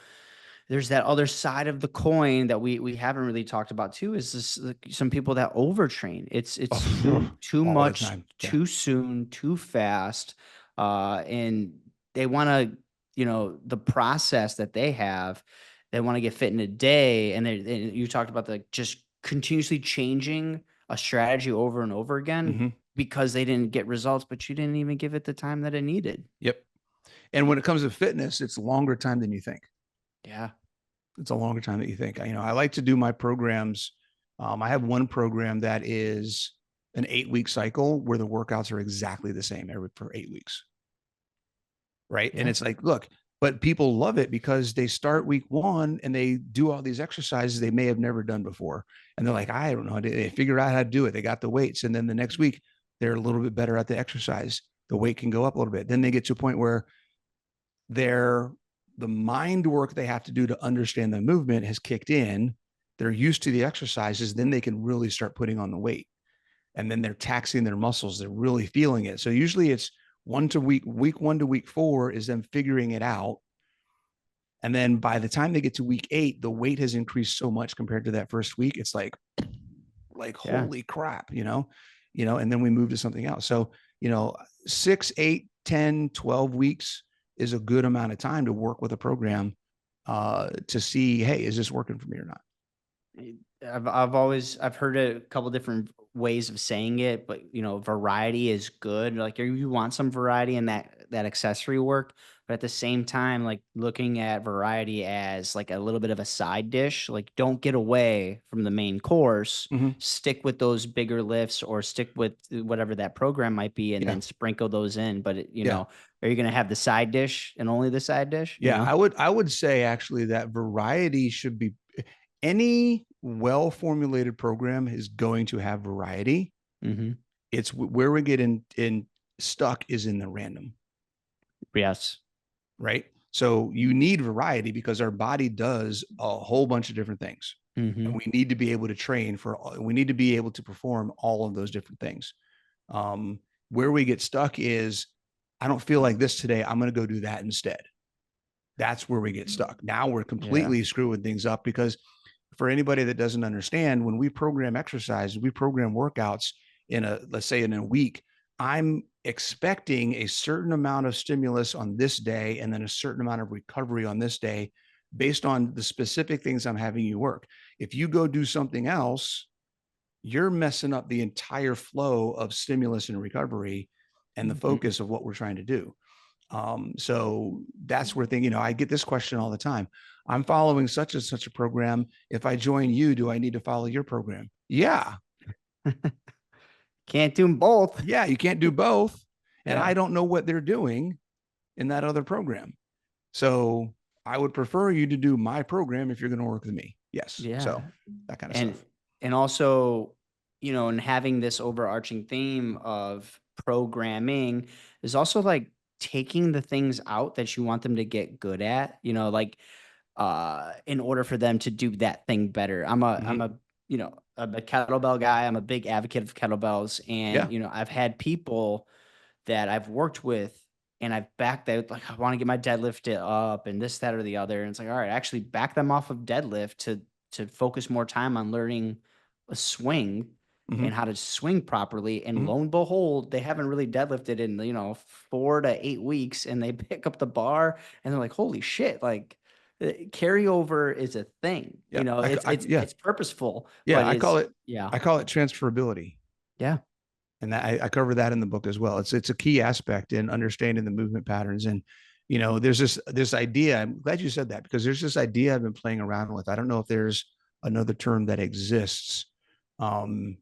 There's that other side of the coin that we haven't really talked about too, is this, like, some people that overtrain. It's Oh, too all the much, time. Yeah. too soon, too fast, and they want to, the process that they have, they want to get fit in a day, and you talked about the just continuously changing a strategy over and over again Mm-hmm. because they didn't get results, but you didn't even give it the time that it needed. Yep. And when it comes to fitness, it's a longer time than you think. Yeah. It's a longer time than you think. I like to do my programs. I have one program that is an 8-week cycle where the workouts are exactly the same for 8 weeks. right? And Yeah. it's like, look, but people love it because they start week one and they do all these exercises they may have never done before. And they're like, I don't know. They figure out how to do it. They got the weights. And then the next week, they're a little bit better at the exercise. The weight can go up a little bit. Then they get to a point where they're the mind work they have to do to understand the movement has kicked in. They're used to the exercises. Then they can really start putting on the weight. And then they're taxing their muscles. They're really feeling it. So usually it's week 1 to week 4 is them figuring it out. And then by the time they get to week 8, the weight has increased so much compared to that first week. It's like Yeah. holy crap, and then we move to something else. So, 6, 8, 10, 12 weeks is a good amount of time to work with a program to see, hey, is this working for me or not? I've heard a couple different ways of saying it, but variety is good. Like you want some variety in that accessory work, but at the same time, like looking at variety as like a little bit of a side dish. Like don't get away from the main course. Mm-hmm. Stick with those bigger lifts or stick with whatever that program might be, and Yeah. then sprinkle those in. But Yeah. are you gonna have the side dish and only the side dish? Yeah. I would say actually that variety should be any well formulated program is going to have variety. Mm-hmm. It's where we get in stuck is in the random, Yes. right? So you need variety because our body does a whole bunch of different things. And Mm-hmm. we need to be able to we need to be able to perform all of those different things. Where we get stuck is, I don't feel like this today. I'm going to go do that instead. That's where we get stuck. Now we're Yeah. completely screwing things up because for anybody that doesn't understand, when we program exercise, we program workouts let's say in a week, I'm expecting a certain amount of stimulus on this day and then a certain amount of recovery on this day based on the specific things I'm having you work. If you go do something else, you're messing up the entire flow of stimulus and recovery and the Mhm. focus of what we're trying to do. So that's where I get this question all the time. I'm following such and such a program. If I join you, do I need to follow your program? Yeah. Can't do them both. Yeah. You can't do both. And Yeah. I don't know what they're doing in that other program. So I would prefer you to do my program if you're going to work with me. Yes. So Yeah. that kind of And stuff. and also, and having this overarching theme of programming is also like taking the things out that you want them to get good at, like in order for them to do that thing better. I'm Mm-hmm. a, I'm a kettlebell guy. I'm a big advocate of kettlebells. Yeah. And, I've had people that I've worked with and I've backed that like I want to get my deadlift up and this, that, or the other. And it's like, all right, actually back them off of deadlift to focus more time on learning a swing Mm-hmm. and how to swing properly. And Mm-hmm. lo and behold, they haven't really deadlifted in, 4 to 8 weeks and they pick up the bar and they're like, holy shit, like carryover is a thing. Yeah. It's purposeful, Yeah. but I call is it, yeah. I call it transferability. Yeah. And I cover that in the book as well. It's a key aspect in understanding the movement patterns. And there's this idea. I'm glad you said that because there's this idea I've been playing around with. I don't know if there's another term that exists um,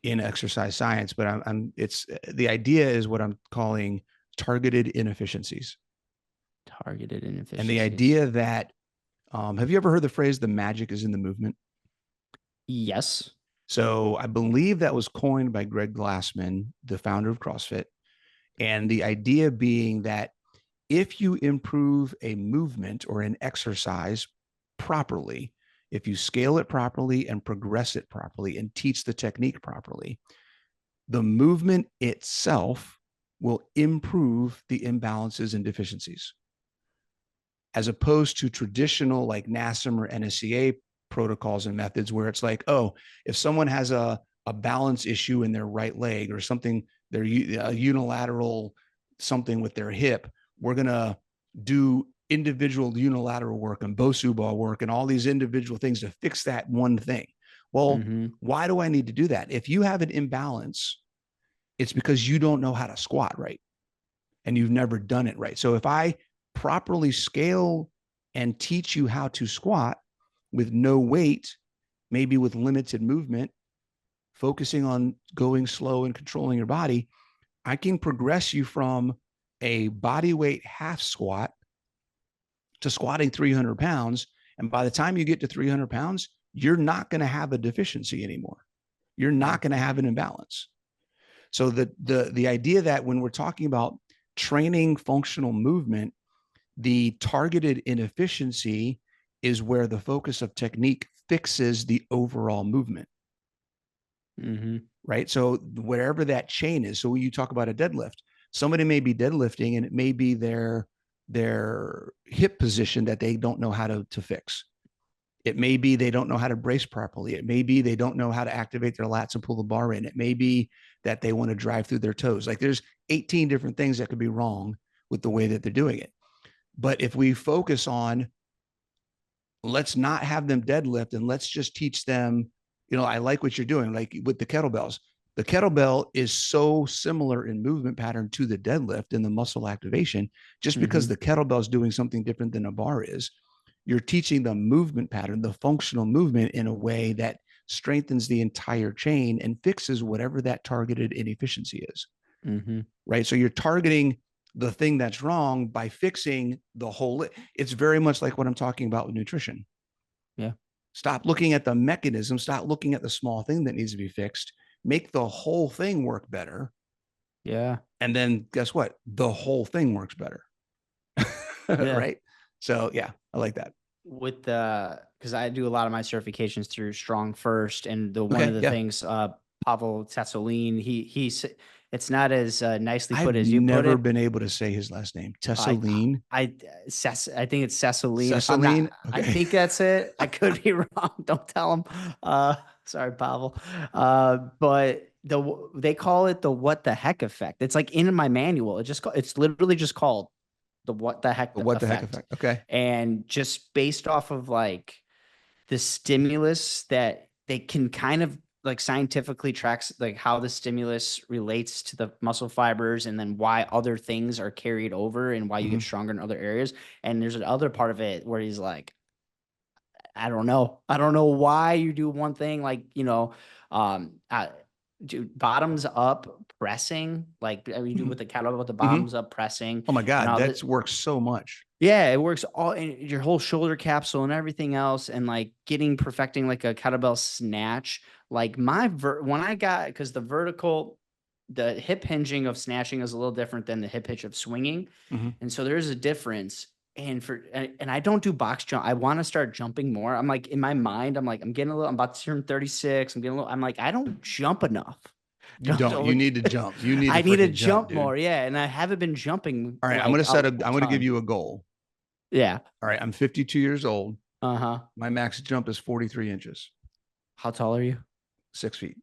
in exercise science, but it's the idea is what I'm calling targeted inefficiencies. Targeted And the inefficiencies. idea that have you ever heard the phrase "the magic is in the movement"? Yes. So I believe that was coined by Greg Glassman, the founder of CrossFit. And the idea being that if you improve a movement or an exercise properly, if you scale it properly and progress it properly and teach the technique properly, the movement itself will improve the imbalances and deficiencies, as opposed to traditional like NASM or NSCA protocols and methods where it's like, oh, if someone has a balance issue in their right leg or something, they're a unilateral something with their hip, we're going to do individual unilateral work and Bosu ball work and all these individual things to fix that one thing. Well, Mhm. why do I need to do that? If you have an imbalance, it's because you don't know how to squat right and you've never done it right. So if I properly scale and teach you how to squat with no weight, maybe with limited movement, focusing on going slow and controlling your body, I can progress you from a body weight half squat to squatting 300 pounds. And by the time you get to 300 pounds, you're not going to have a deficiency anymore. You're Yeah. not going to have an imbalance. So the idea that when we're talking about training functional movement, the targeted inefficiency is where the focus of technique fixes the overall movement. Mm-hmm. Right. So wherever that chain is. So when you talk about a deadlift, somebody may be deadlifting and it may be their hip position that they don't know how to fix. It may be they don't know how to brace properly. It may be they don't know how to activate their lats and pull the bar in. It may be that they want to drive through their toes. Like there's 18 different things that could be wrong with the way that they're doing it. But if we focus on, let's not have them deadlift and let's just teach them, I like what you're doing, like with the kettlebells. The kettlebell is so similar in movement pattern to the deadlift and the muscle activation. Just because Mm-hmm. the kettlebell is doing something different than a bar is, you're teaching the movement pattern, the functional movement in a way that strengthens the entire chain and fixes whatever that targeted inefficiency is. Mm-hmm. Right. So you're targeting the thing that's wrong by fixing the whole. It's very much like what I'm talking about with nutrition. Yeah. Stop looking at the mechanism, stop looking at the small thing that needs to be fixed, make the whole thing work better. Yeah. And then guess what? The whole thing works better. Yeah. Right. So yeah, I like that. With the, because I do a lot of my certifications through Strong First, and the one of Okay. the Yeah. things Pavel Tsasolin, it's not as nicely put I've as you put never it. been able to say his last name. I Tessaline. I I think it's Ceciline. If I'm Cessaline. not, I Okay. think that's it. I could be wrong. Don't tell him. Sorry, Pavel. But they call it the what the heck effect. It's like in my manual. It's literally just called the what the heck What the heck effect. effect? Okay. And just based off of like the stimulus that they can kind of like scientifically tracks like how the stimulus relates to the muscle fibers and then why other things are carried over and why you Mm-hmm. get stronger in other areas. And there's another part of it where he's like, I don't know. I don't know why you do one thing like, um, uh, bottoms up pressing, like you do Mm-hmm. with the kettlebell, with the Mm-hmm. bottoms up pressing Oh my and God, all that that. works so much. Yeah, it works all in your whole shoulder capsule and everything else, and like perfecting like a kettlebell snatch. Like when I got, because the hip hinging of snatching is a little different than the hip hitch of swinging, Mm-hmm. and so there's a difference. And I don't do box jump. I want to start jumping more. I'm like in my mind, I'm like I'm about to turn 36. I'm like I don't jump enough. You don't. You need to jump. You need to I need to freaking jump, jump dude. more. Yeah, and I haven't been jumping All right, like a I'm gonna give ton. you a goal. Yeah. All right, I'm 52 years old. Uh-huh. My max jump is 43 inches, How tall are you? 6 feet.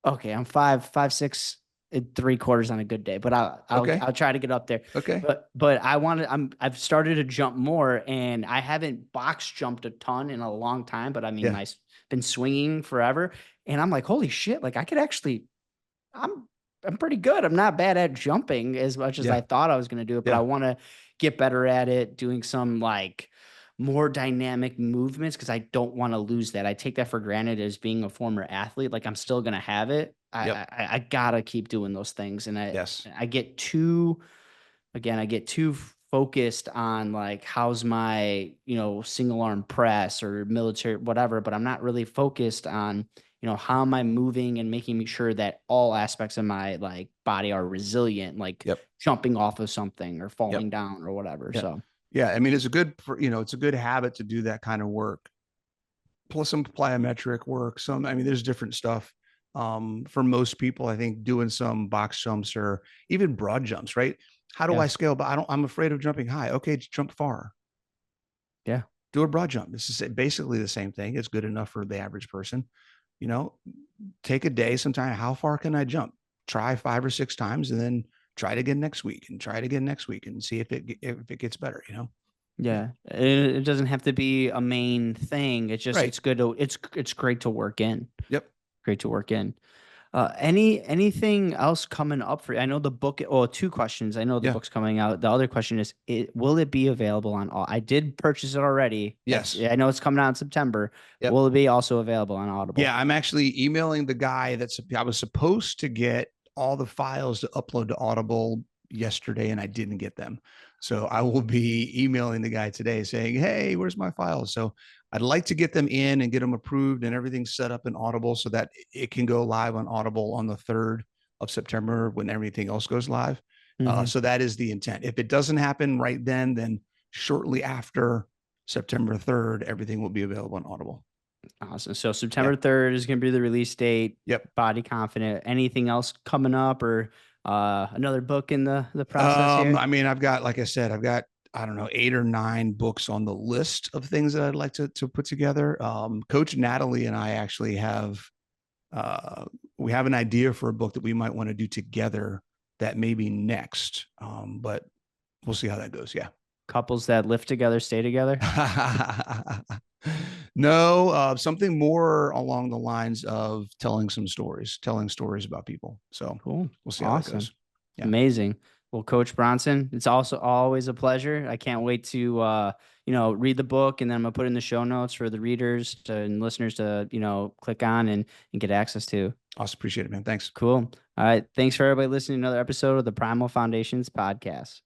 Okay, I'm 5'6" and 3/4 on a good day, but Okay. I'll try to get up there. Okay. But I've started to jump more, and I haven't box jumped a ton in a long time. But I mean, Yeah. my been swinging forever, and I'm like, holy shit! Like I could actually, I'm I'm pretty good. I'm not bad at jumping as much as Yeah. I thought I was going to do it, but I Yeah. want to get better at it, doing some like more dynamic movements because I don't want to lose that. I take that for granted as being a former athlete. Like I'm still going to have it. Yep. I gotta keep doing those things, and Yes. I get too I get too focused on like how's my single arm press or military whatever, but I'm not really focused on how am I moving and making sure that all aspects of my like body are resilient, like Yep. jumping off of something or Yep. falling down or whatever. Yeah. So Yeah. I mean, it's a good habit to do that kind of work. Plus some plyometric work. I mean, there's different stuff. For most people, I think doing some box jumps or even broad jumps, right? How do yeah, I scale? But I'm afraid of jumping high. Okay, jump far. yeah, Do a broad jump. This is basically the same thing. It's good enough for the average person. You know, take a day sometime. How far can I jump? Try 5 or 6 times and then try it again next week and try it again next week and see if it gets better, yeah. It doesn't have to be a main thing. It's just Right. it's good to it's great to work in. Yep. Great to work in. Anything else coming up for you? I know the book. Oh, two questions. I know the Yeah. book's coming out. The other question is, will it be available on all? I did purchase it already. Yes. I know it's coming out in September. Yep. Will it be also available on Audible? Yeah. I'm actually emailing the guy I was supposed to get all the files to upload to Audible yesterday and I didn't get them. So I will be emailing the guy today saying, hey, where's my files? So I'd like to get them in and get them approved and everything set up in Audible so that it can go live on Audible on the 3rd of September when everything else goes live. So that is the intent. If it doesn't happen right then shortly after September 3rd, everything will be available on Audible. Awesome. So September 3rd is going to be the release date. Yep. Body Confident. Anything else coming up, or another book in the process here? I mean, I've got, like I said, I've got, I don't know, 8 or 9 books on the list of things that I'd like to put together. Coach Natalie and I actually have, we have an idea for a book that we might want to do together that may be next. But we'll see how that goes. Yeah. Couples that live together, stay together. No, something more along the lines of telling stories about people. So Cool. we'll see how that goes. Yeah. Amazing. Well, Coach Bronson, it's also always a pleasure. I can't wait to read the book, and then I'm gonna put in the show notes for the readers and listeners to click on and get access to. Awesome. Appreciate it, man. Thanks. Cool. All right. Thanks for everybody listening to another episode of the Primal Foundations podcast.